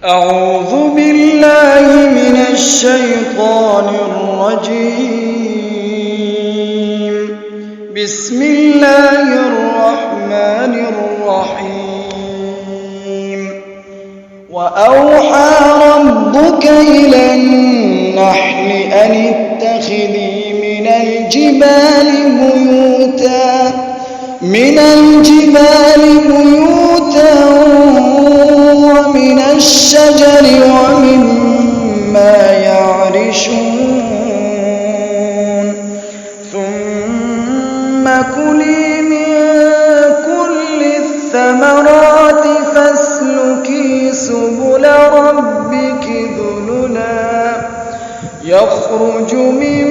أعوذ بالله من الشيطان الرجيم. بسم الله الرحمن الرحيم. وأوحى ربك إلى النحل أن اتخذي من الجبال بيوتا ومن الشجر ومما يعرشون ثم كلي من كل الثمرات فاسلكي سبل ربك ذللا يخرج من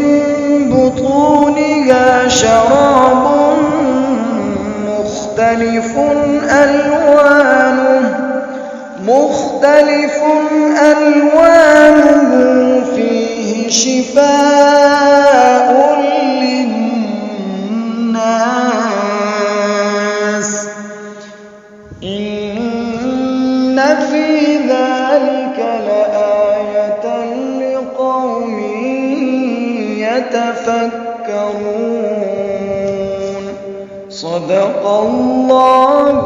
بطونها شراب مختلف ألوانه فيه شفاء للناس إن في ذلك لآية لقوم يتفكرون. صدق الله